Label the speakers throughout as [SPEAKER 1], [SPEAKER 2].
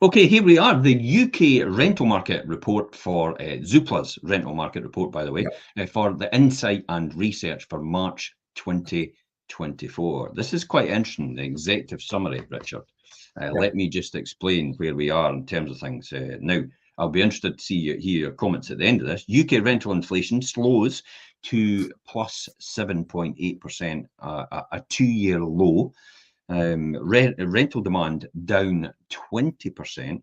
[SPEAKER 1] Okay, here we are, the UK rental market report for ZOOPLA's rental market report, by the way, for the insight and research for March 2024. This is quite interesting, the executive summary, Richard. Let me just explain where we are in terms of things. Now, I'll be interested to hear your comments at the end of this. UK rental inflation slows to plus 7.8%, a two-year low. Rental demand down 20%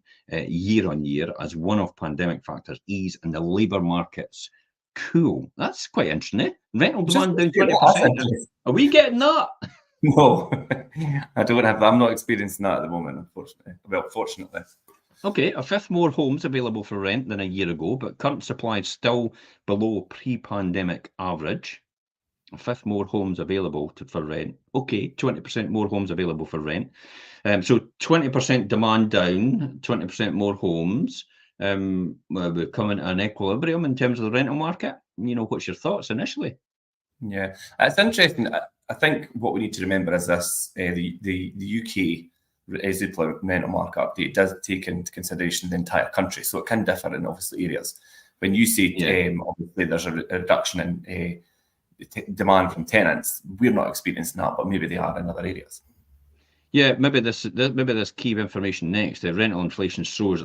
[SPEAKER 1] year on year as one-off pandemic factors ease and the labour markets cool. That's quite interesting, eh? Rental demand down 20%. Are we getting that?
[SPEAKER 2] No, I don't have. I'm not experiencing that at the moment, unfortunately. Well, fortunately.
[SPEAKER 1] Okay, a fifth more homes available for rent than a year ago, but current supply is still below pre-pandemic average. A fifth more homes available for rent. Okay, 20% more homes available for rent. So 20% demand down, 20% more homes. We're coming to an equilibrium in terms of the rental market. You know, what's your thoughts initially?
[SPEAKER 2] Yeah, it's interesting. I think what we need to remember is this: the UK ZOOPLA rental market update does take into consideration the entire country, so it can differ in obviously areas. When you say obviously there's a reduction in demand from tenants, we're not experiencing that, but maybe they are in other areas.
[SPEAKER 1] Yeah, maybe this key information next. Rental inflation slows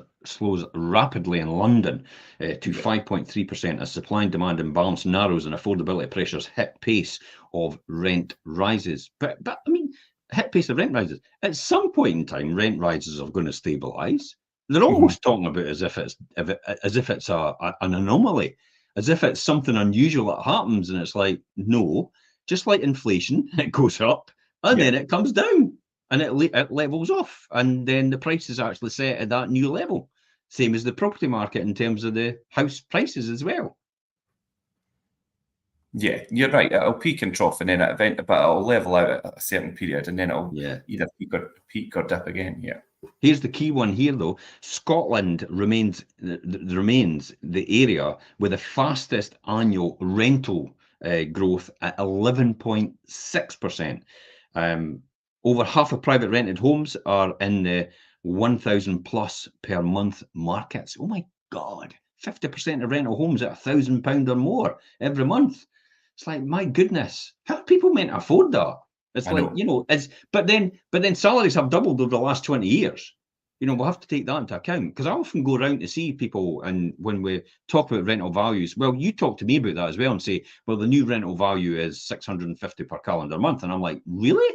[SPEAKER 1] rapidly in London to 5.3% as supply and demand imbalance narrows and affordability pressures hit pace of rent rises. But I mean, hit pace of rent rises. At some point in time, rent rises are going to stabilise. They're almost talking about as if it's an anomaly, as if it's something unusual that happens, and it's like, no, just like inflation, it goes up and then it comes down. And it levels off, and then the price is actually set at that new level. Same as the property market in terms of the house prices as well.
[SPEAKER 2] Yeah, you're right. It'll peak and trough, and then but it'll level out at a certain period, and then it'll either peak or dip again. Yeah.
[SPEAKER 1] Here's the key one here, though. Scotland remains the area with the fastest annual rental growth at 11.6%. Over half of private rented homes are in the 1,000 plus per month markets. Oh my God, 50% of rental homes at £1,000 or more every month. It's like, my goodness, how are people meant to afford that? It's like, you know, but then salaries have doubled over the last 20 years. You know, we'll have to take that into account, because I often go around to see people, and when we talk about rental values, well, you talk to me about that as well and say, well, the new rental value is 650 per calendar month. And I'm like, really?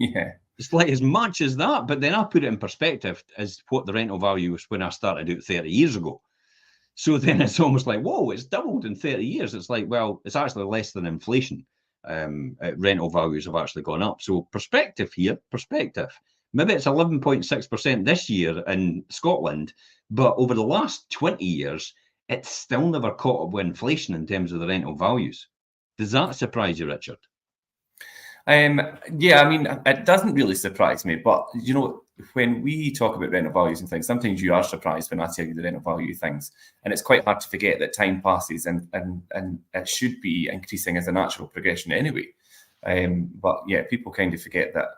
[SPEAKER 2] Yeah,
[SPEAKER 1] it's like as much as that. But then I put it in perspective as what the rental value was when I started out 30 years ago. So then it's almost like, whoa, it's doubled in 30 years. It's like, well, it's actually less than inflation. Rental values have actually gone up. So perspective. Maybe it's 11.6% this year in Scotland, but over the last 20 years, it's still never caught up with inflation in terms of the rental values. Does that surprise you, Richard?
[SPEAKER 2] Yeah, I mean, it doesn't really surprise me, but you know, when we talk about rental values and things, sometimes you are surprised when I tell you the rental value things, and it's quite hard to forget that time passes and it should be increasing as a natural progression anyway. But yeah, people kind of forget that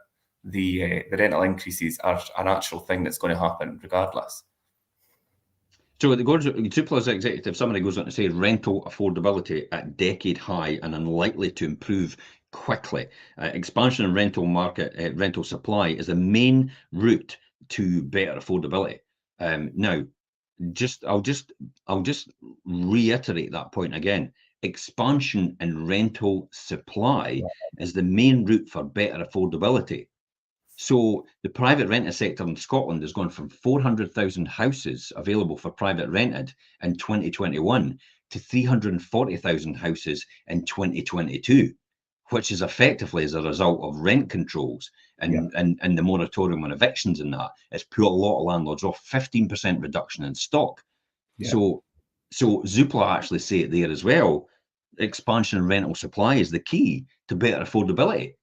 [SPEAKER 2] the rental increases are a natural thing that's going to happen regardless.
[SPEAKER 1] So it goes, ZOOPLA's executive summary goes on to say rental affordability at decade high and unlikely to improve quickly. Expansion in rental market, rental supply is the main route to better affordability. Now, I'll just reiterate that point again. Expansion in rental supply is the main route for better affordability. So the private renter sector in Scotland has gone from 400,000 houses available for private rented in 2021 to 340,000 houses in 2022. Which is effectively as a result of rent controls and the moratorium on evictions and that. It's put a lot of landlords off, 15% reduction in stock. Yeah. So ZOOPLA actually say it there as well. Expansion in rental supply is the key to better affordability.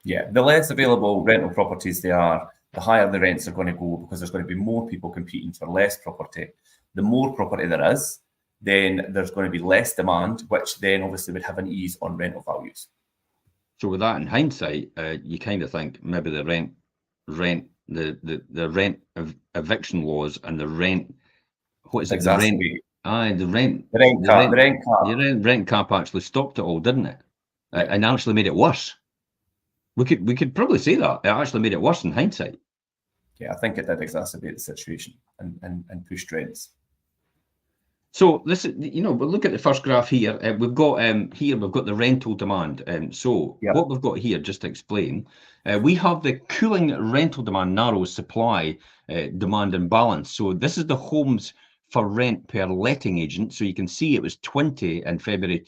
[SPEAKER 2] Yeah, the less available rental properties there are, the higher the rents are going to go, because there's going to be more people competing for less property. The more property there is, then there's going to be less demand, which then obviously would have an ease on rental values.
[SPEAKER 1] So with that in hindsight, you kind of think maybe the rent the rent eviction laws and the rent. What is it? The rent.
[SPEAKER 2] Exacerbate.
[SPEAKER 1] Aye, the rent.
[SPEAKER 2] The rent
[SPEAKER 1] The
[SPEAKER 2] cap.
[SPEAKER 1] rent.
[SPEAKER 2] The rent cap.
[SPEAKER 1] The rent cap actually stopped it all, didn't it?
[SPEAKER 2] Yeah.
[SPEAKER 1] And actually made it worse. We could probably say that it actually made it worse in hindsight.
[SPEAKER 2] Yeah, I think it did exacerbate the situation and pushed rents.
[SPEAKER 1] So this is, we'll look at the first graph here. We've got the rental demand. So
[SPEAKER 2] Yeah.
[SPEAKER 1] what we've got here, just to explain, we have the cooling rental demand narrows supply demand imbalance. So this is the homes for rent per letting agent. So you can see it was 20 in February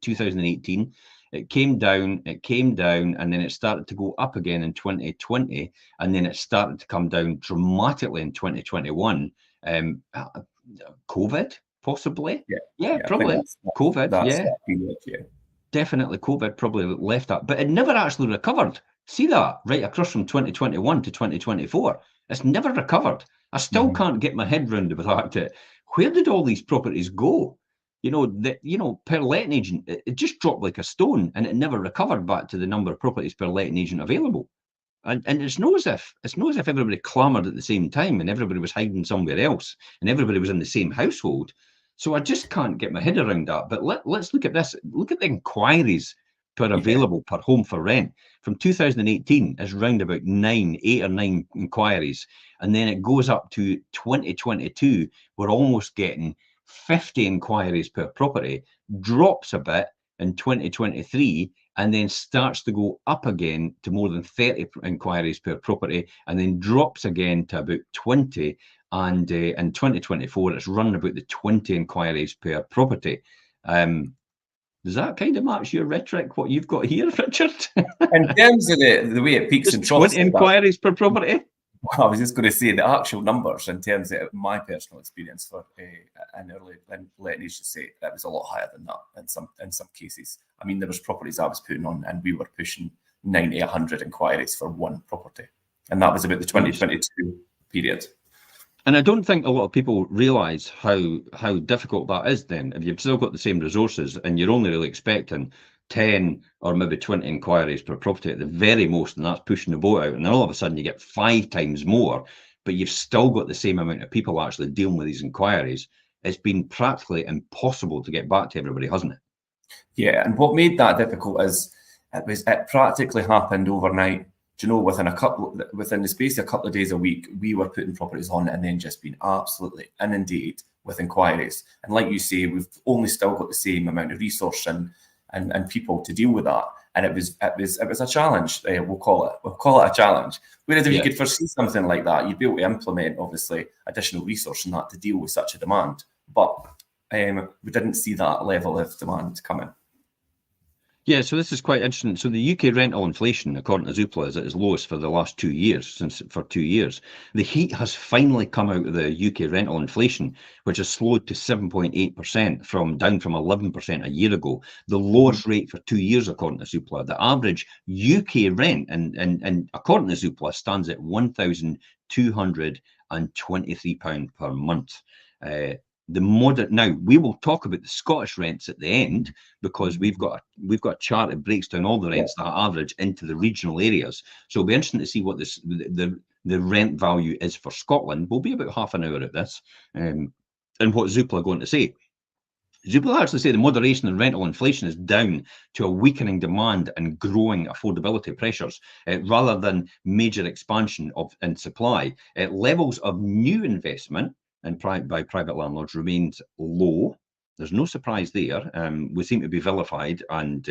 [SPEAKER 1] 2018. It came down, and then it started to go up again in 2020, and then it started to come down dramatically in 2021. COVID, possibly. Yeah, probably. COVID, definitely COVID probably left that, but it never actually recovered. See that right across from 2021 to 2024. It's never recovered. I still can't get my head around the fact that where did all these properties go? Per letting agent, it just dropped like a stone, and it never recovered back to the number of properties per letting agent available. And it's not as if everybody clamoured at the same time and everybody was hiding somewhere else and everybody was in the same household. So I just can't get my head around that. But let's look at this. Look at the inquiries per available per home for rent. From 2018 is round about 8 or 9 inquiries. And then it goes up to 2022. We're almost getting 50 inquiries per property, drops a bit in 2023, and then starts to go up again to more than 30 inquiries per property, and then drops again to about 20. And in 2024, it's running about the 20 inquiries per property. Does that kind of match your rhetoric, what you've got here, Richard?
[SPEAKER 2] In terms of the way it peaks and troughs,
[SPEAKER 1] 20 inquiries per property?
[SPEAKER 2] I was just going to say the actual numbers in terms of my personal experience for an early letting agency, that was a lot higher than that in some cases. I mean, there was properties I was putting on and we were pushing 90, 100 inquiries for one property. And that was about the 2022 period.
[SPEAKER 1] And I don't think a lot of people realise how difficult that is then. If you've still got the same resources and you're only really expecting 10 or maybe 20 inquiries per property at the very most, and that's pushing the boat out, and then all of a sudden you get 5 times more, but you've still got the same amount of people actually dealing with these inquiries, it's been practically impossible to get back to everybody, hasn't it?
[SPEAKER 2] Yeah, and what made that difficult is it practically happened overnight. Do you know, within the space of a couple of days a week, we were putting properties on and then just been absolutely inundated with inquiries. And like you say, we've only still got the same amount of resource and people to deal with that. And it was a challenge. We'll call it a challenge. Whereas if you could foresee something like that, you'd be able to implement obviously additional resource in that to deal with such a demand. But we didn't see that level of demand coming.
[SPEAKER 1] Yeah, so this is quite interesting. So the UK rental inflation, according to ZOOPLA, is at its lowest for the last 2 years, for 2 years. The heat has finally come out of the UK rental inflation, which has slowed to 7.8% down from 11% a year ago. The lowest rate for 2 years, according to ZOOPLA. The average UK rent, and according to ZOOPLA, stands at £1,223 per month. Now we will talk about the Scottish rents at the end, because we've got a chart that breaks down all the rents that average into the regional areas. So it'll be interesting to see what the rent value is for Scotland. We'll be about half an hour at this, and what ZOOPLA are going to say. ZOOPLA actually say the moderation in rental inflation is down to a weakening demand and growing affordability pressures, rather than major expansion in supply. Levels of new investment by private landlords remains low. There's no surprise there. We seem to be vilified and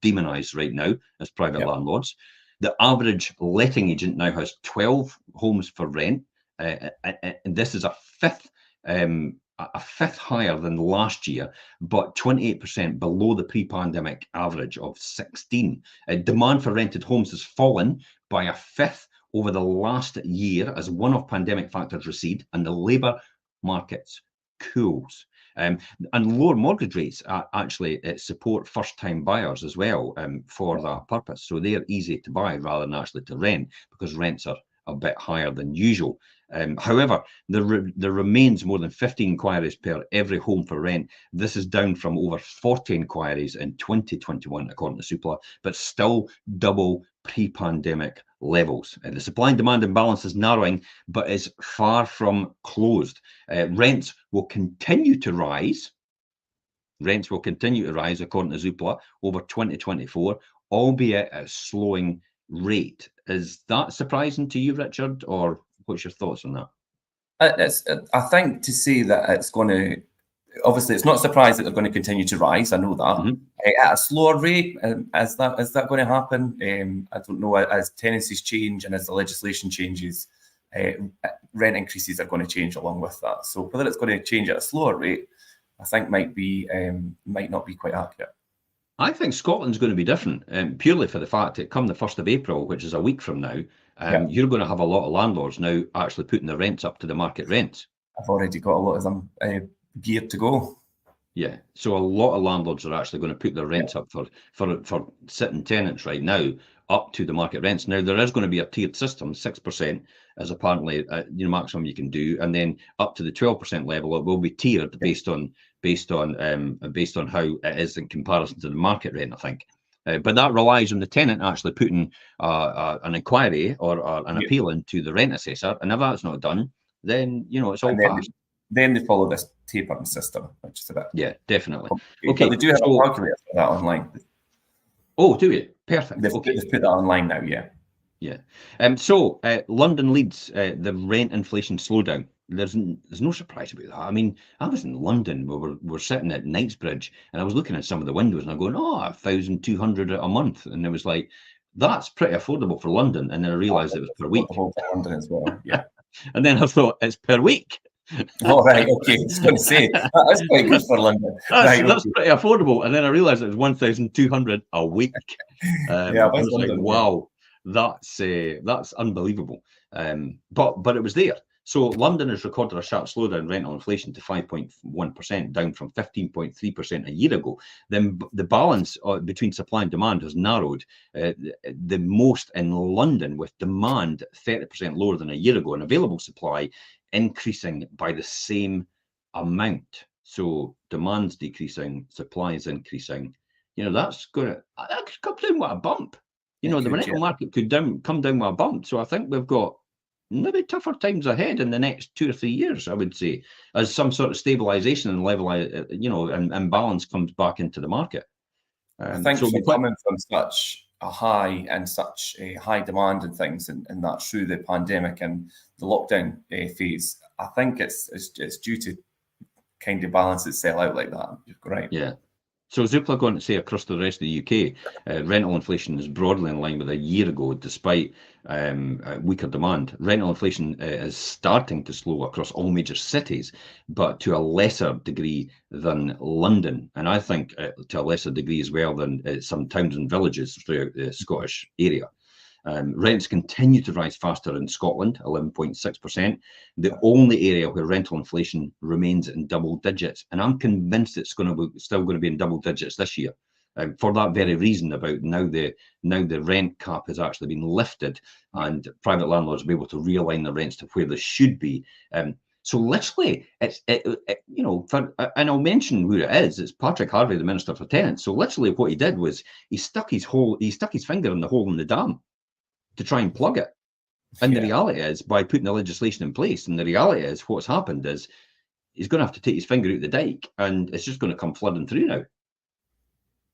[SPEAKER 1] demonised right now as private landlords. The average letting agent now has 12 homes for rent, and this is a fifth higher than last year, but 28% below the pre-pandemic average of 16. Demand for rented homes has fallen by a fifth over the last year as one-off pandemic factors recede and the labour markets cools. And lower mortgage rates actually support first-time buyers as well for that purpose. So they're easy to buy rather than actually to rent, because rents are a bit higher than usual. However, there remains more than 15 inquiries per every home for rent. This is down from over 40 inquiries in 2021, according to ZOOPLA, but still double pre-pandemic levels. The supply and demand imbalance is narrowing, but is far from closed. Rents will continue to rise. Rents will continue to rise, according to ZOOPLA, over 2024, albeit at a slowing rate. Is that surprising to you, Richard, or what's your thoughts on that?
[SPEAKER 2] I think to say that it's going to, obviously, it's not surprised that they're going to continue to rise. I know that at a slower rate. Is that going to happen? I don't know. As tenancies change and as the legislation changes, rent increases are going to change along with that. So whether it's going to change at a slower rate, I think might not be quite accurate.
[SPEAKER 1] I think Scotland's going to be different, purely for the fact that come the 1st of April, which is a week from now, you're going to have a lot of landlords now actually putting their rents up to the market rents.
[SPEAKER 2] I've already got a lot of them geared to go.
[SPEAKER 1] Yeah, so a lot of landlords are actually going to put their rents up for sitting tenants right now up to the market rents. Now there is going to be a tiered system. 6% is apparently the maximum you can do, and then up to the 12% level it will be tiered based on how it is in comparison to the market rent, I think. But that relies on the tenant actually putting an inquiry or an appeal into the rent assessor, and if that's not done, then it's all passed.
[SPEAKER 2] Then they follow this tapering system, which is a bit
[SPEAKER 1] definitely.
[SPEAKER 2] Okay, but they do have a calculator for that online.
[SPEAKER 1] Oh, do you? Perfect.
[SPEAKER 2] They've put that online now,
[SPEAKER 1] yeah. So London leads the rent inflation slowdown. There's no surprise about that. I mean, I was in London. We're sitting at Knightsbridge, and I was looking at some of the windows, and I'm going, 1,200 a month, and it was like, that's pretty affordable for London. And then I realised it was per week.
[SPEAKER 2] London as well, yeah.
[SPEAKER 1] And then I thought it's per week.
[SPEAKER 2] Oh, right, okay. I was going to say, that's quite good for London.
[SPEAKER 1] That's pretty affordable. And then I realised it was 1,200 a week. I was like, wow, that's unbelievable. But it was there. So London has recorded a sharp slowdown in rental inflation to 5.1%, down from 15.3% a year ago. Then the balance between supply and demand has narrowed the most in London, with demand 30% lower than a year ago and available supply increasing by the same amount. So demand's decreasing, supply is increasing. That could come down with a bump. The rental market could come down with a bump. So I think we've got maybe tougher times ahead in the next 2 or 3 years, I would say, as some sort of stabilization and level, and balance comes back into the market.
[SPEAKER 2] I think coming from such a high and such a high demand and things, and that through the pandemic and the lockdown phase, I think it's due to kind of balance itself out like that. Right?
[SPEAKER 1] Yeah. So ZOOPLA going to say across the rest of the UK, rental inflation is broadly in line with a year ago, despite weaker demand. Rental inflation is starting to slow across all major cities, but to a lesser degree than London. And I think to a lesser degree as well than some towns and villages throughout the Scottish area. Rents continue to rise faster in Scotland, 11.6%, the only area where rental inflation remains in double digits. And I'm convinced it's still going to be in double digits this year. For that very reason, about now the rent cap has actually been lifted, and private landlords will be able to realign the rents to where they should be. So literally, and I'll mention who it is. It's Patrick Harvey, the Minister for Tenants. So literally, what he did was he stuck his finger in the hole in the dam to try and plug it. And the reality is, by putting the legislation in place, and the reality is what's happened is he's going to have to take his finger out the dike, and it's just going to come flooding through now.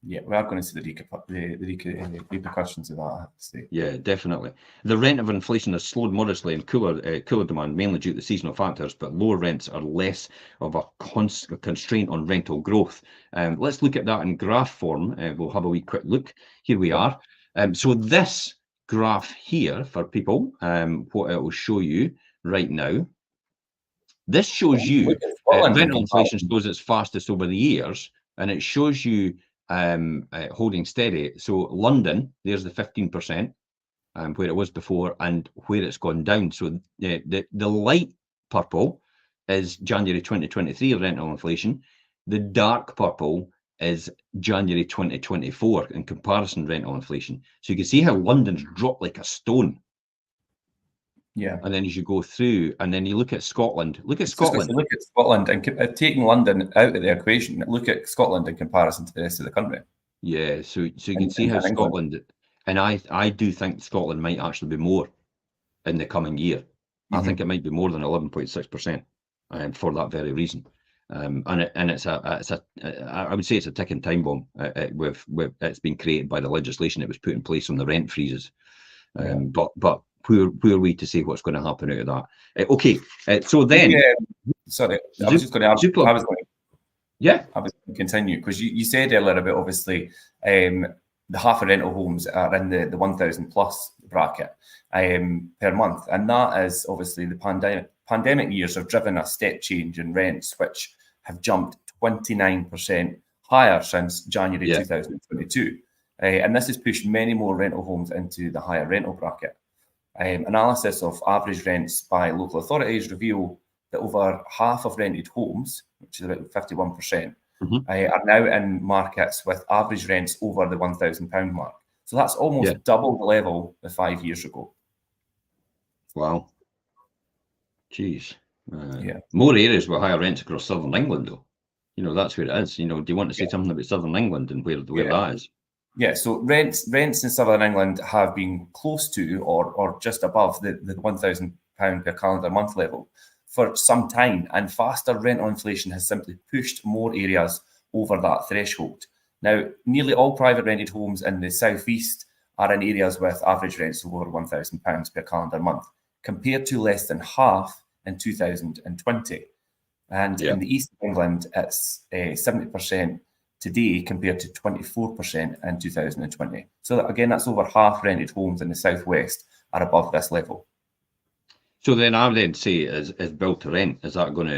[SPEAKER 2] Yeah, we are going to see the repercussions of that, I have to say.
[SPEAKER 1] Yeah, definitely. The rate of inflation has slowed modestly in cooler demand, mainly due to seasonal factors, but lower rents are less of a constraint on rental growth. Let's look at that in graph form. We'll have a wee quick look. Here we are. So this graph here for people, what it will show you right now. This shows you rental inflation shows its fastest over the years, and it shows you holding steady. So London, there's the 15%, where it was before, and where it's gone down. So the light purple is January 2023 rental inflation. The dark purple is January 2024 in comparison rental inflation. So you can see how London's dropped like a stone.
[SPEAKER 2] Yeah.
[SPEAKER 1] And then as you go through, and then you look at Scotland. Look at Scotland.
[SPEAKER 2] Look at Scotland, and taking London out of the equation, look at Scotland in comparison to the rest of the country.
[SPEAKER 1] Yeah, so you can see how Scotland And I do think Scotland might actually be more in the coming year. I think it might be more than 11.6%, for that very reason. And it's I would say it's a ticking time bomb. With it's been created by the legislation that was put in place on the rent freezes. But who are we to say what's going to happen out of that? Okay, so then,
[SPEAKER 2] sorry, I was just going to add.
[SPEAKER 1] ZOOPLA.
[SPEAKER 2] I was going to continue because you said earlier about obviously the half of rental homes are in the 1,000 plus bracket per month, and that is obviously the pandemic years have driven a step change in rents, which have jumped 29% higher since January 2022. And this has pushed many more rental homes into the higher rental bracket. Analysis of average rents by local authorities reveal that over half of rented homes, which is about 51%, are now in markets with average rents over the £1,000 mark. So that's almost double the level of 5 years ago.
[SPEAKER 1] Wow. Jeez. More areas with higher rents across southern England, though. You know, that's where it is. You know, do you want to say something about southern England and where that is?
[SPEAKER 2] Yeah, so rents in southern England have been close to or just above the £1,000 per calendar month level for some time, and faster rental inflation has simply pushed more areas over that threshold. Now, nearly all private rented homes in the southeast are in areas with average rents of over £1,000 per calendar month, compared to less than half in 2020. And in the east of England, it's 70% today compared to 24% in 2020. So again, that's over half rented homes in the southwest are above this level.
[SPEAKER 1] So then I would say, is build to rent, is that going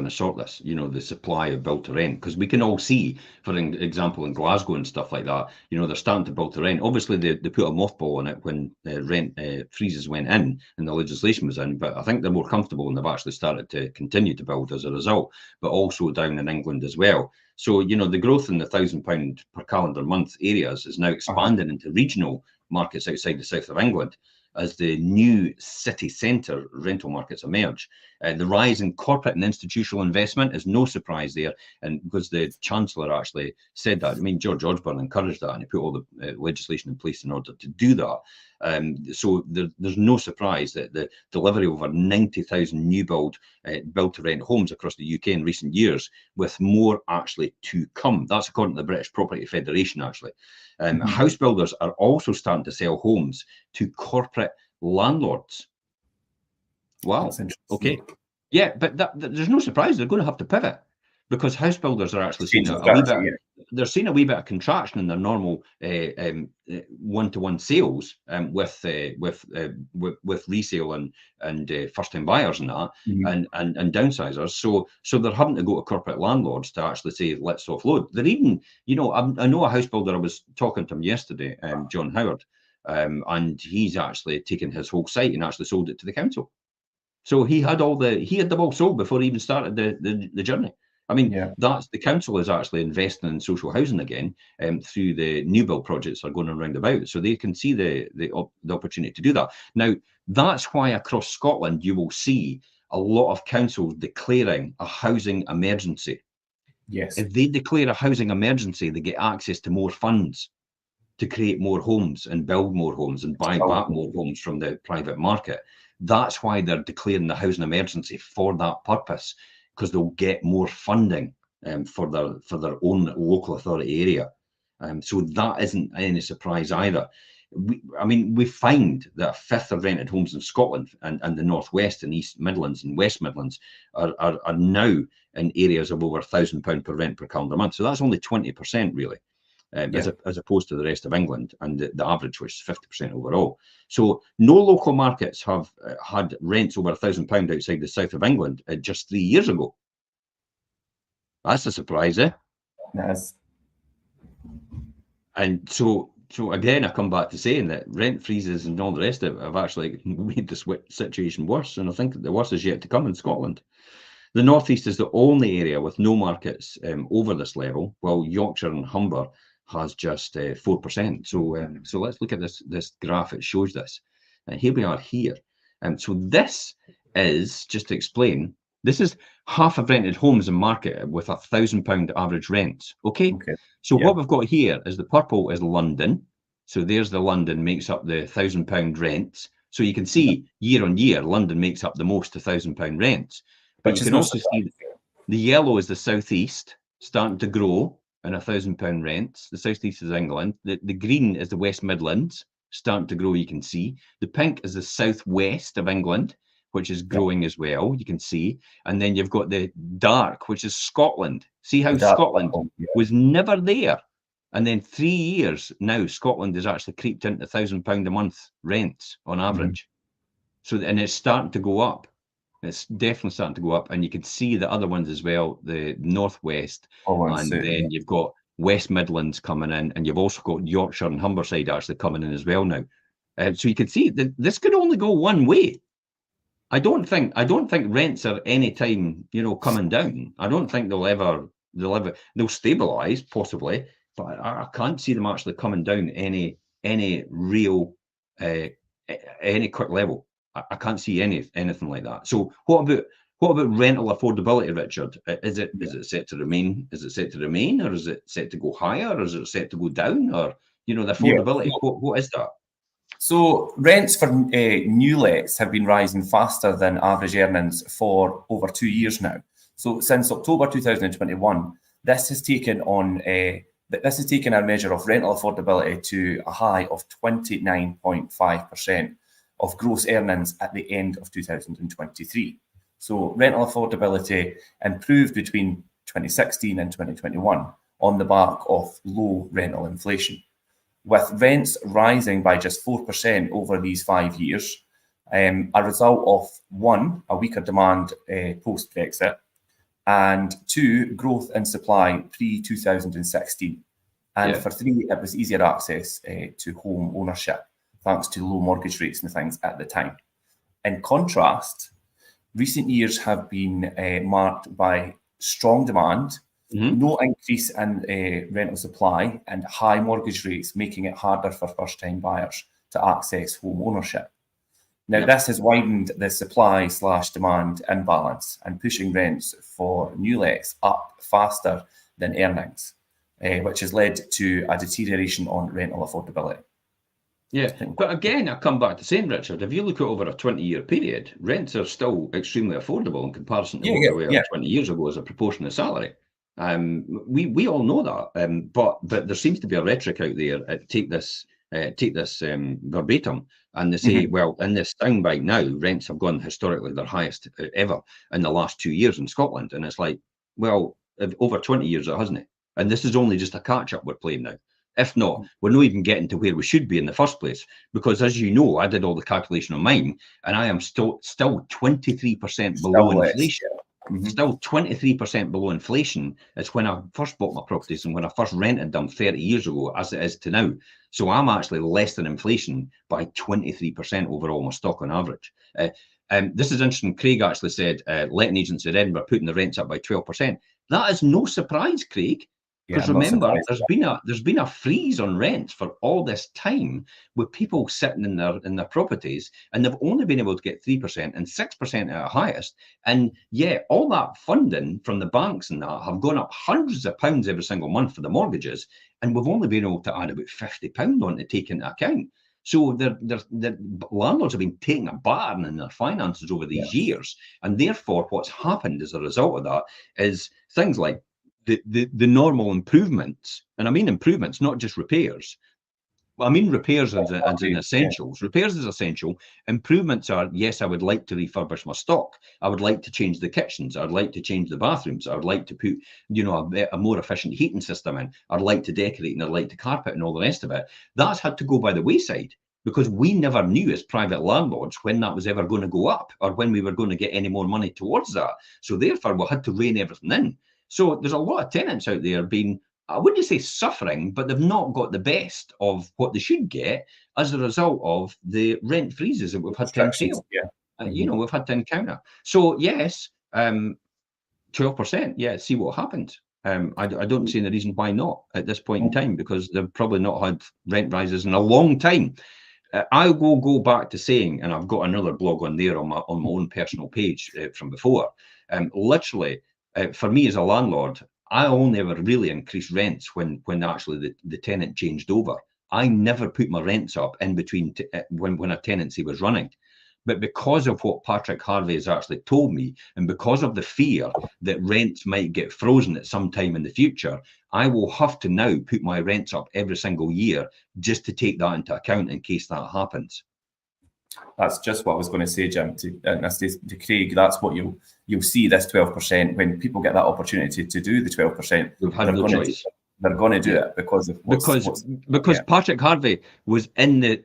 [SPEAKER 1] to sort this? You know, the supply of build to rent, because we can all see, for example, in Glasgow and stuff like that, you know, they're starting to build to rent. Obviously, they put a mothball on it when rent freezes went in and the legislation was in, but I think they're more comfortable and they've actually started to continue to build as a result, but also down in England as well. So, you know, the growth in the £1,000 per calendar month areas is now expanding into regional markets outside the south of England, as the new city centre rental markets emerge. The rise in corporate and institutional investment is no surprise there, and because the Chancellor actually said that. I mean, George Osborne encouraged that, and he put all the legislation in place in order to do that. So there's no surprise that the delivery of over 90,000 new build to rent homes across the UK in recent years, with more actually to come. That's according to the British Property Federation, actually. House builders are also starting to sell homes to corporate landlords. Wow. Okay. Yeah, but there's no surprise they're going to have to pivot, because house builders are actually seeing a wee bit. They're seeing a wee bit of contraction in their normal one-to-one sales with resale and first-time buyers and that, and downsizers. So they're having to go to corporate landlords to actually say, let's offload. They're even, you know, I know a house builder. I was talking to him yesterday, John Howard, and he's actually taken his whole site and actually sold it to the council. So he had them all sold before he even started the journey. I mean, that's the council is actually investing in social housing again through the new build projects that are going around about, so they can see the opportunity to do that. Now, that's why across Scotland you will see a lot of councils declaring a housing emergency.
[SPEAKER 2] Yes.
[SPEAKER 1] If they declare a housing emergency, they get access to more funds to create more homes and build more homes and buy back more homes from the private market. That's why they're declaring the housing emergency, for that purpose, because they'll get more funding for their own local authority area. So that isn't any surprise either. We find that a fifth of rented homes in Scotland and the Northwest and East Midlands and West Midlands are now in areas of over £1,000 per rent per calendar month. So that's only 20% really. As opposed to the rest of England, and the average was 50% overall. So no local markets have had rents over £1,000 outside the south of England just 3 years ago. That's a surprise, eh?
[SPEAKER 2] Yes.
[SPEAKER 1] And so again, I come back to saying that rent freezes and all the rest of it have actually made the situation worse, and I think that the worst is yet to come in Scotland. The North East is the only area with no markets over this level, while Yorkshire and Humber has just 4%. So let's look at this graph. It shows this. Here we are here. So this is, just to explain, this is half of rented homes in market with £1,000 average rents. Okay. So what we've got here is the purple is London, So there's the London makes up the £1,000 rents. So you can see year on year, London makes up the most £1,000 rents. But
[SPEAKER 2] Which
[SPEAKER 1] you
[SPEAKER 2] is
[SPEAKER 1] can
[SPEAKER 2] no
[SPEAKER 1] also see
[SPEAKER 2] surprise.
[SPEAKER 1] the yellow is the southeast starting to grow in £1,000 rents. The southeast is England. The green is the West Midlands starting to grow. You can see the pink is the southwest of England, which is growing as well. You can see, and then you've got the dark, which is Scotland. See how Scotland was never there. And then 3 years now, Scotland has actually creeped into £1,000 a month rents on average. So, and it's starting to go up. It's definitely starting to go up. And you can see the other ones as well, the Northwest. And then you've got West Midlands coming in. And you've also got Yorkshire and Humberside actually coming in as well now. So you can see that this could only go one way. I don't think rents are any time, coming down. I don't think they'll stabilize possibly, but I can't see them actually coming down any real any quick level. I can't see anything like that. So what about rental affordability, Richard? Is it set to remain? Is it set to remain, or is it set to go higher, or is it set to go down, or the affordability? What is that?
[SPEAKER 2] So rents for new lets have been rising faster than average earnings for over 2 years now. So since October 2021, this has taken our measure of rental affordability to a high of 29.5% of gross earnings at the end of 2023. So rental affordability improved between 2016 and 2021 on the back of low rental inflation, with rents rising by just 4% over these 5 years, a result of 1, a weaker demand post-Brexit, and 2, growth in supply pre-2016. And for 3, it was easier access to home ownership, thanks to low mortgage rates and things at the time. In contrast, recent years have been marked by strong demand, no increase in rental supply, and high mortgage rates, making it harder for first-time buyers to access home ownership. Now, this has widened the supply/demand imbalance and pushing rents for new lets up faster than earnings, which has led to a deterioration on rental affordability.
[SPEAKER 1] Yeah, but again, I come back to saying, Richard, if you look at over a 20-year period, rents are still extremely affordable in comparison to what they were 20 years ago as a proportion of salary. We all know that, but there seems to be a rhetoric out there. Take this verbatim, and they say, well, in this soundbite now, rents have gone historically their highest ever in the last 2 years in Scotland, and it's like, well, over 20 years it hasn't it? And this is only just a catch-up we're playing now. If not, we're not even getting to where we should be in the first place. Because as you know, I did all the calculation on mine, and I am still 23% below inflation. Still 23% below inflation. It's when I first bought my properties and when I first rented them 30 years ago, as it is to now. So I'm actually less than inflation by 23% overall my stock on average. This is interesting. Craig actually said letting agents in Edinburgh putting the rents up by 12%. That is no surprise, Craig. Because remember, there's been a freeze on rents for all this time, with people sitting in their properties, and they've only been able to get 3% and 6% at a highest. And all that funding from the banks and that have gone up hundreds of pounds every single month for the mortgages, and we've only been able to add about £50 on to take into account. So the landlords have been taking a battering in their finances over these years, and therefore what's happened as a result of that is things like the normal improvements, and I mean improvements, not just repairs. I mean repairs as in essentials. Repairs is essential. Improvements are, yes, I would like to refurbish my stock. I would like to change the kitchens. I'd like to change the bathrooms. I'd like to put, a more efficient heating system in. I'd like to decorate and I'd like to carpet and all the rest of it. That's had to go by the wayside because we never knew as private landlords when that was ever going to go up or when we were going to get any more money towards that. So therefore, we had to rein everything in. So there's a lot of tenants out there being, I wouldn't say suffering, but they've not got the best of what they should get as a result of the rent freezes that we've had to entail. We've had to encounter. So yes, 12%. See what happened. I don't see any reason why not at this point in time, because they've probably not had rent rises in a long time. I will go back to saying, and I've got another blog on there on my own personal page from before. Literally, for me as a landlord, I only ever really increased rents when actually the tenant changed over. I never put my rents up in between when a tenancy was running. But because of what Patrick Harvey has actually told me, and because of the fear that rents might get frozen at some time in the future, I will have to now put my rents up every single year just to take that into account in case that happens.
[SPEAKER 2] That's just what I was going to say, Jim. To Craig, that's what you'll see, this 12%, when people get that opportunity to do the 12%.
[SPEAKER 1] We've had no choice.
[SPEAKER 2] They're going to do it because of
[SPEAKER 1] because Patrick Harvey was in the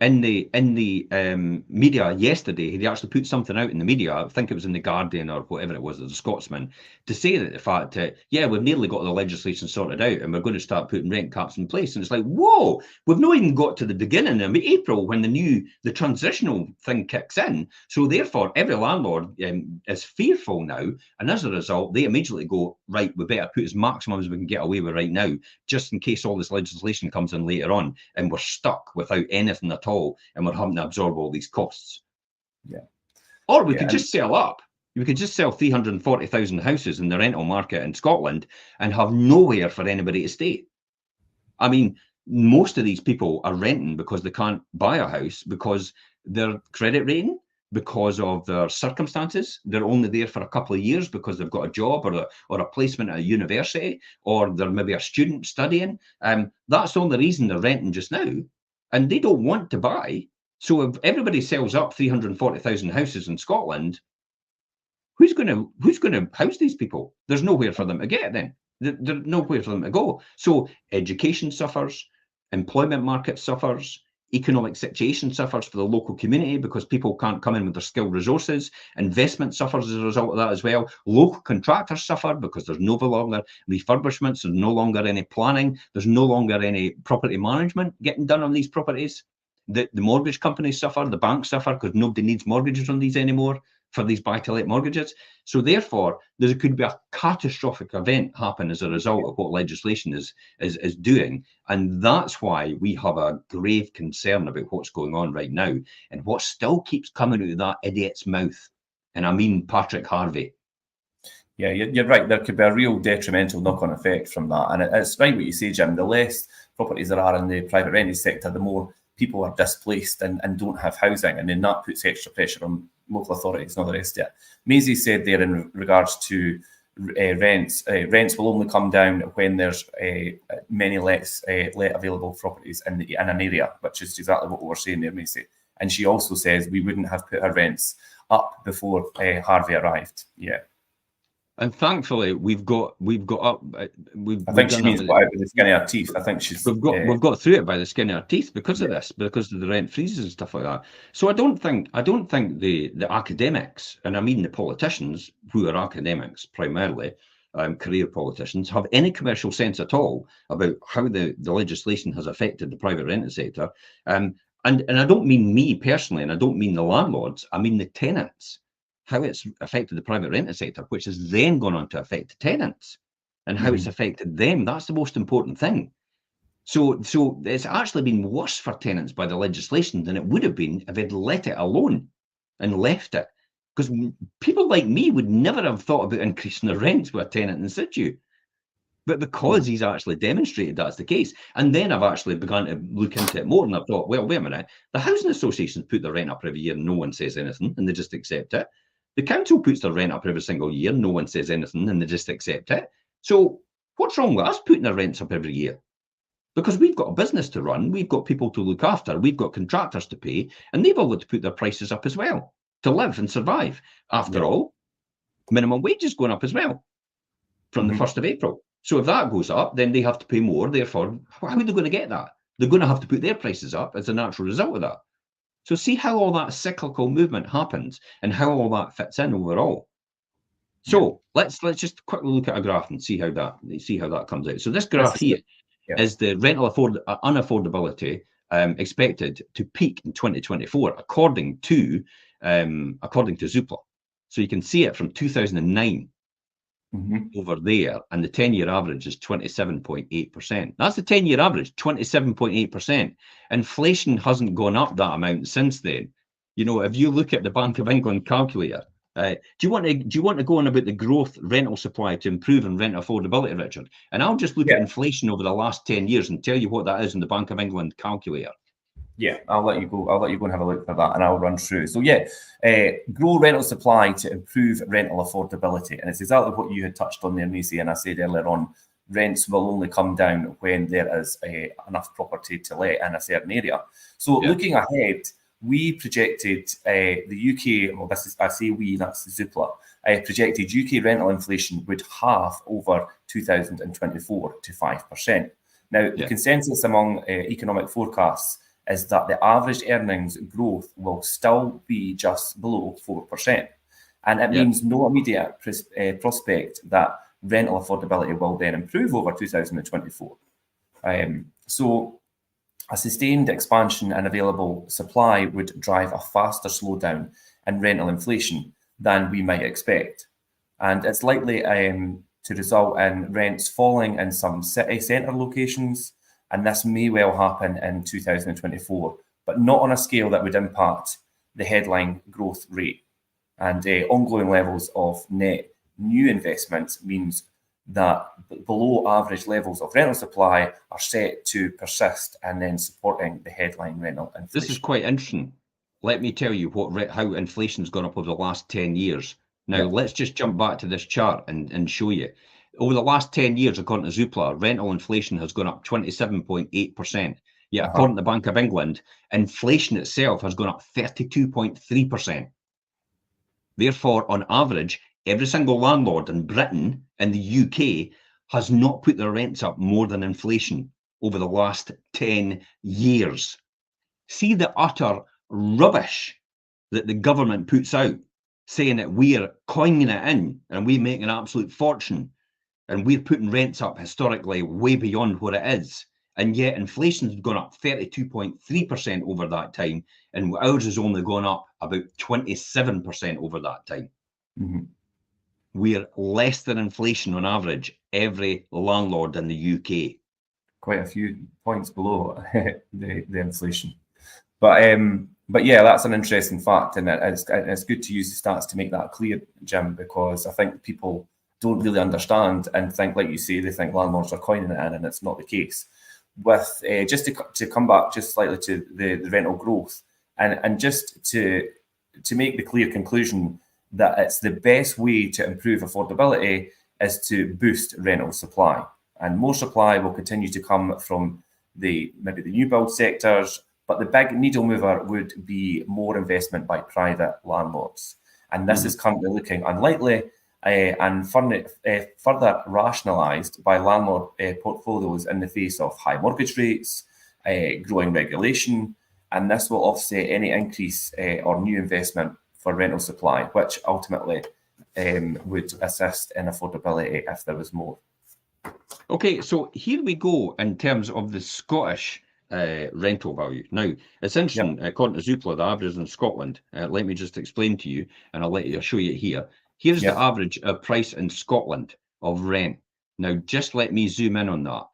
[SPEAKER 1] media yesterday. He actually put something out in the media. I think it was in the Guardian or whatever it was, as a Scotsman, to say that the fact that we've nearly got the legislation sorted out and we're going to start putting rent caps in place. And it's like, whoa, we've not even got to the beginning of April when the transitional thing kicks in. So therefore, every landlord is fearful now, and as a result, they immediately go, right, we better put as maximum as we can get away with right now, just in case all this legislation comes in later on and we're stuck without anything at all and we're having to absorb all these costs.
[SPEAKER 2] Yeah.
[SPEAKER 1] Or we could just sell up. We could just sell 340,000 houses in the rental market in Scotland and have nowhere for anybody to stay. I mean, most of these people are renting because they can't buy a house because their credit rating, because of their circumstances. They're only there for a couple of years because they've got a job or a placement at a university, or they're maybe a student studying. That's the only reason they're renting just now. And they don't want to buy. So if everybody sells up 340,000 houses in Scotland, who's going to house these people? There's nowhere for them to get then. There's nowhere for them to go. So education suffers, employment market suffers, economic situation suffers for the local community because people can't come in with their skilled resources. Investment suffers as a result of that as well. Local contractors suffer because there's no longer refurbishments, there's no longer any planning, there's no longer any property management getting done on these properties. The mortgage companies suffer, the banks suffer because nobody needs mortgages on these anymore for these buy-to-let mortgages. So therefore, there could be a catastrophic event happen as a result of what legislation is doing. And that's why we have a grave concern about what's going on right now and what still keeps coming out of that idiot's mouth. And I mean Patrick Harvey.
[SPEAKER 2] Yeah, you're right. There could be a real detrimental knock-on effect from that. And it's right what you say, Jim. The less properties there are in the private rented sector, the more people are displaced and don't have housing. And then that puts extra pressure on local authorities and all the rest of it. Maisie said there in regards to rents will only come down when there's many less let available properties in an area, which is exactly what we're saying there, Maisie. And she also says we wouldn't have put her rents up before Harvey arrived. Yeah. And
[SPEAKER 1] thankfully, we've got up.
[SPEAKER 2] I think she means got out with the skin of her teeth. I think she's.
[SPEAKER 1] We've got through it by the skin of our teeth because of this, because of the rent freezes and stuff like that. So I don't think the academics, and I mean the politicians who are academics primarily, career politicians, have any commercial sense at all about how the legislation has affected the private rented sector. And I don't mean me personally, and I don't mean the landlords. I mean the tenants. How it's affected the private rented sector, which has then gone on to affect the tenants, and how it's affected them. That's the most important thing. So it's actually been worse for tenants by the legislation than it would have been if they'd let it alone and left it. Because people like me would never have thought about increasing the rents with a tenant in situ. But because he's actually demonstrated that's the case, and then I've actually begun to look into it more, and I've thought, well, wait a minute, the housing associations put their rent up every year and no one says anything, and they just accept it. The council puts their rent up every single year. No one says anything and they just accept it. So what's wrong with us putting our rents up every year? Because we've got a business to run. We've got people to look after. We've got contractors to pay. And they've all got to put their prices up as well to live and survive. After all, minimum wage is going up as well from the 1st of April. So if that goes up, then they have to pay more. Therefore, how are they going to get that? They're going to have to put their prices up as a natural result of that. So see how all that cyclical movement happens and how all that fits in overall. So let's just quickly look at a graph and see how that comes out. So this graph here is the rental unaffordability expected to peak in 2024, according to ZOOPLA. So you can see it from 2009 over there, and the 10-year average is 27.8%. That's the 10-year average, 27.8%. Inflation hasn't gone up that amount since then. You know, if you look at the Bank of England calculator, Do you want to go on about the growth rental supply to improve and rent affordability, Richard? And I'll just look at inflation over the last 10 years and tell you what that is in the Bank of England calculator.
[SPEAKER 2] Yeah, I'll let you go. I'll let you go and have a look for that, and I'll run through. So yeah, grow rental supply to improve rental affordability, and it's exactly what you had touched on there, Macy. And I said earlier on, rents will only come down when there is enough property to let in a certain area. So looking ahead, we projected the UK. Well, this is, I say we, that's ZOOPLA. Projected UK rental inflation would halve over 2024 to 5%. Now, the consensus among economic forecasts is that the average earnings growth will still be just below 4%. And it means no immediate prospect that rental affordability will then improve over 2024. So a sustained expansion in available supply would drive a faster slowdown in rental inflation than we might expect. And it's likely to result in rents falling in some city centre locations, and this may well happen in 2024, but not on a scale that would impact the headline growth rate. And ongoing levels of net new investment means that below average levels of rental supply are set to persist and then supporting the headline rental inflation.
[SPEAKER 1] This is quite interesting. Let me tell you how inflation's gone up over the last 10 years. Now, let's just jump back to this chart and show you. Over the last 10 years, according to ZOOPLA, rental inflation has gone up 27.8%. Yet, according to the Bank of England, inflation itself has gone up 32.3%. Therefore, on average, every single landlord in Britain and the UK has not put their rents up more than inflation over the last 10 years. See the utter rubbish that the government puts out, saying that we're coining it in and we make an absolute fortune and we're putting rents up historically way beyond what it is. And yet inflation's gone up 32.3% over that time, and ours has only gone up about 27% over that time. We're less than inflation on average, every landlord in the UK.
[SPEAKER 2] Quite a few points below the inflation. But yeah, that's an interesting fact, and it's good to use the stats to make that clear, Jim, because I think people don't really understand and think, like you say, they think landlords are coining it in, and it's not the case. With just to come back just slightly to the rental growth, and just to make the clear conclusion that it's the best way to improve affordability is to boost rental supply, and more supply will continue to come from maybe the new build sectors. But the big needle mover would be more investment by private landlords. And this is currently looking unlikely and further rationalised by landlord portfolios in the face of high mortgage rates, growing regulation, and this will offset any increase or new investment for rental supply, which ultimately would assist in affordability if there was more.
[SPEAKER 1] Okay, so here we go in terms of the Scottish rental value. Now, it's interesting, according to ZOOPLA, the average in Scotland, let me just explain to you, and I'll show you it here. Here's the average price in Scotland of rent. Now, just let me zoom in on that.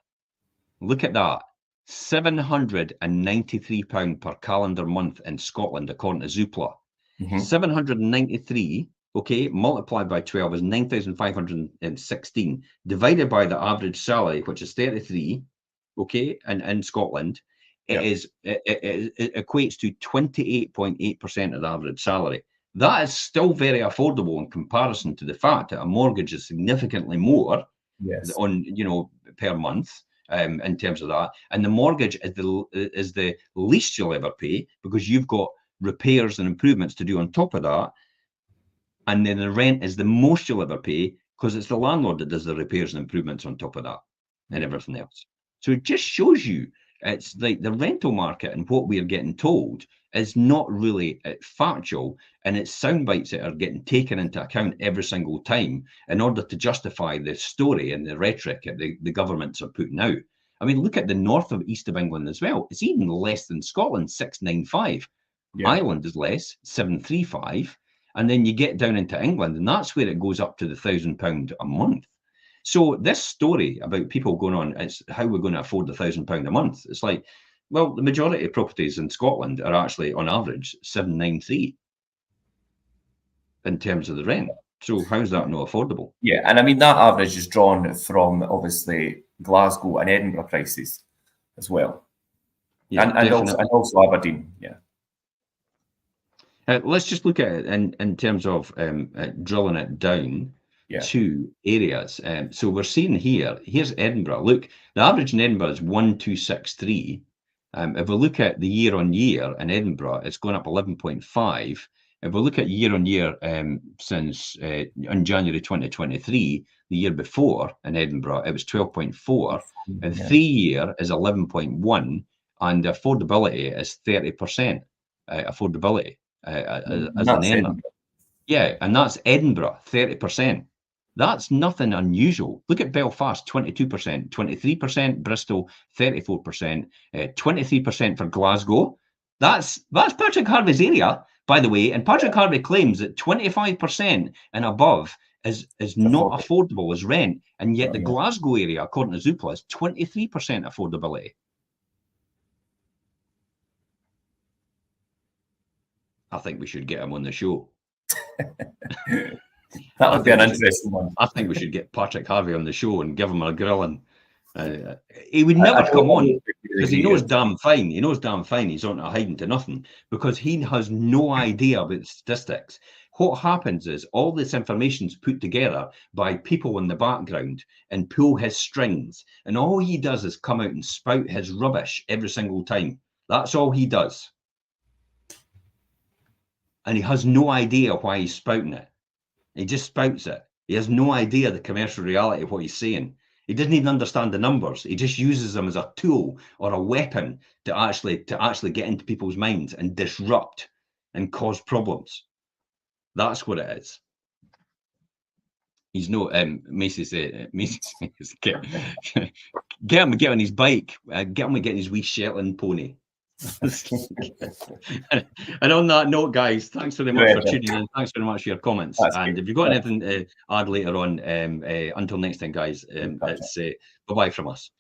[SPEAKER 1] Look at that, £793 per calendar month in Scotland, according to ZOOPLA. 793, okay, multiplied by 12 is 9,516, divided by the average salary, which is 33, okay, and in Scotland, it equates to 28.8% of the average salary. That is still very affordable in comparison to the fact that a mortgage is significantly more on, per month in terms of that. And the mortgage is the least you'll ever pay because you've got repairs and improvements to do on top of that. And then the rent is the most you'll ever pay because it's the landlord that does the repairs and improvements on top of that and everything else. So it just shows you it's like the rental market and what we are getting told is not really factual, and it's sound bites that are getting taken into account every single time in order to justify the story and the rhetoric that the governments are putting out. I mean, look at the north of east of England as well. It's even less than Scotland, 695. Ireland is less, 735. And then you get down into England, and that's where it goes up to the £1,000 a month. So this story about people going on, it's how we're going to afford the £1,000 a month. It's like, well, the majority of properties in Scotland are actually, on average, 793. in terms of the rent. So how's that not affordable?
[SPEAKER 2] Yeah, and I mean that average is drawn from obviously Glasgow and Edinburgh prices as well,
[SPEAKER 1] Yeah,
[SPEAKER 2] and also Aberdeen. Yeah.
[SPEAKER 1] Let's just look at it in terms of drilling it down to areas. So we're seeing here's Edinburgh. Look, the average in Edinburgh is 1,263. If we look at the year on year in Edinburgh, it's gone up 11.5. If we look at year on year since in January 2023, the year before in Edinburgh, it was 12.4. And 3 year is 11.1, and the affordability is 30%. Affordability. As an earner. Yeah, and that's Edinburgh, 30%. That's nothing unusual. Look at Belfast, 22%, 23%, Bristol, 34%, 23% for Glasgow. That's Patrick Harvey's area, by the way, and Patrick Harvey claims that 25% and above is not affordable as rent, and yet the Glasgow area, according to ZOOPLA, is 23% affordability. I think we should get him on the show.
[SPEAKER 2] That would be an interesting one.
[SPEAKER 1] I think we should get Patrick Harvey on the show and give him a grilling. He would never come on because he knows damn fine. He knows damn fine he's on hiding to nothing because he has no idea about the statistics. What happens is all this information is put together by people in the background and pull his strings. And all he does is come out and spout his rubbish every single time. That's all he does. And he has no idea why he's spouting it. He just spouts it. He has no idea the commercial reality of what he's saying. He doesn't even understand the numbers. He just uses them as a tool or a weapon to actually get into people's minds and disrupt and cause problems. That's what it is. He's no Macy says get him on his bike. Get him getting his wee Shetland pony. And on that note, guys, thanks very much for tuning in. Thanks very much for your comments. And if you've got anything to add later on, until next time, guys, it's bye-bye from us.